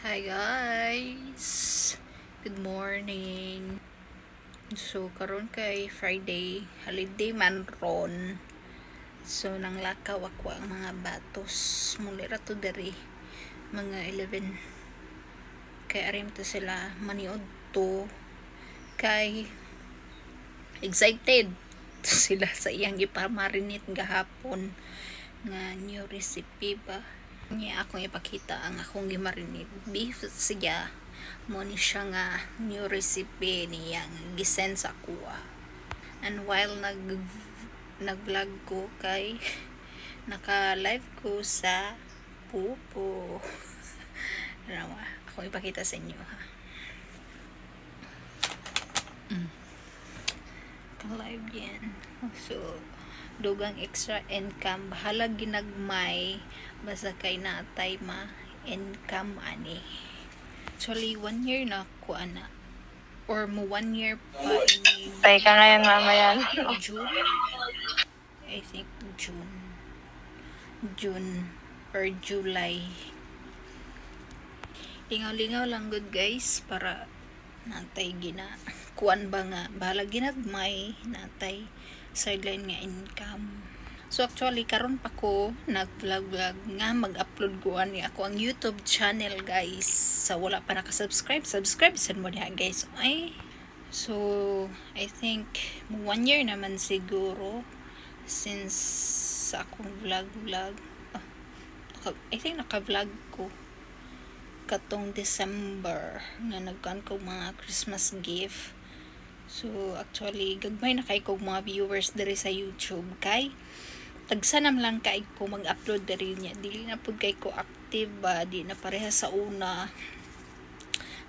Hi guys! Good morning! So, karon kay Friday, holiday man ron. So, nang lakaw ako ang mga batos. Mulira to dari, mga 11. Kay arim to sila, maniod to. Kay, excited to sila sa iyang ipamarinate gahapon nga new recipe ba. Niya akong ipakita ang akong gimarinate beef siya mo ni siya nga new recipe niya gisend sa kuha. And while nag-vlog ko kay naka-live ko sa pupo. Akong ipakita sa inyo ha. Live yan. So, dugang extra income bahala ginagmay basta kay natay ma income ani. Actually 1 year na ko ana or mo 1 year pa ini Tay ka ngayon mamaya. June, I think June or July. Lingaw-lingaw lang good guys para natay gina kuan ba nga bahala ginagmay natay sideline nga income. So actually karon pa ko nag-vlog nga mag-upload ko ani ako ang YouTube channel guys. Sa wala pa naka-subscribe, subscribe sad mo diha guys. Ay. So I think 1 year naman siguro since sa akong vlog. I think naka-vlog ko katong December nga nagkan ko mga Christmas gift. So actually gagmay na kay kog mga viewers diri sa YouTube kay tagsanam lang kay ko mag-upload diri niya, dili na pud kay ko active ba, di na pareha sa una.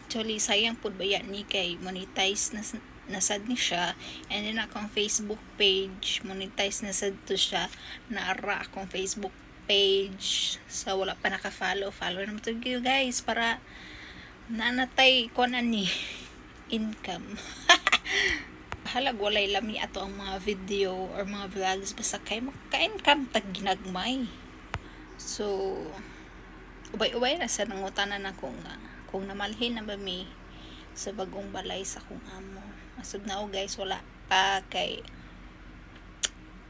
Actually sayang pud baya ni kay monetize na sad ni siya, and then akong Facebook page monetize na sad to siya, naara akong Facebook page sa wala pa naka-follow naman to you guys para nanatay ko na ni income. Halag walay lami ato ang mga video or mga vlogs basta kay maka-income tag ginagmay. So ubay-ubay na sa nangutanan ako nga kung namalhin na ba mi sa bagong balay sa kung amo. Asod na guys wala pa kay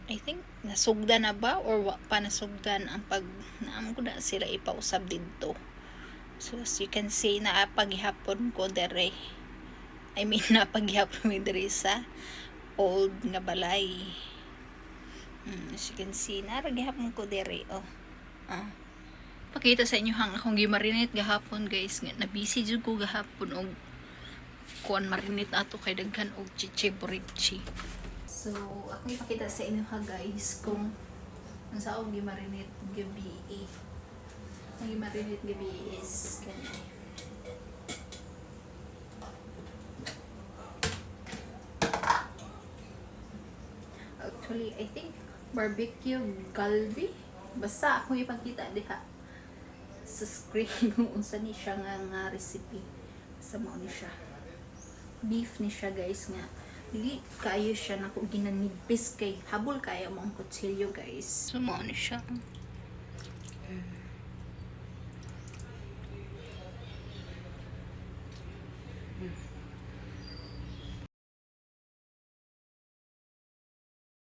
I think nasugdan na ba or wa pa nasugdan ang pag naam ko na sila ipausab dito. So as you can see na paghihapon ko dere. I mean, napaghihapon mi diri sa old nga balay. As you can see, naraghihapon ko diri. Pakita sa inyo hang akong gimarinate gahapon guys. Na busy jud ko gahapon og kuan marinate ato kay daghan og chiche borichi. So, ako ipakita sa inyo ha guys kung unsa akong gimarinate gabi. Ang gimarinate gabi is kanina. Actually, I think barbecue galbi. Basta ako ipakita diha sa screen kung unsa ni siya nga recipe. Sa mao ni siya. Beef ni siya guys nga. Dili kayo siya nako ginanipis kay habol kaya mo ang kutsilyo guys. So mao ni siya.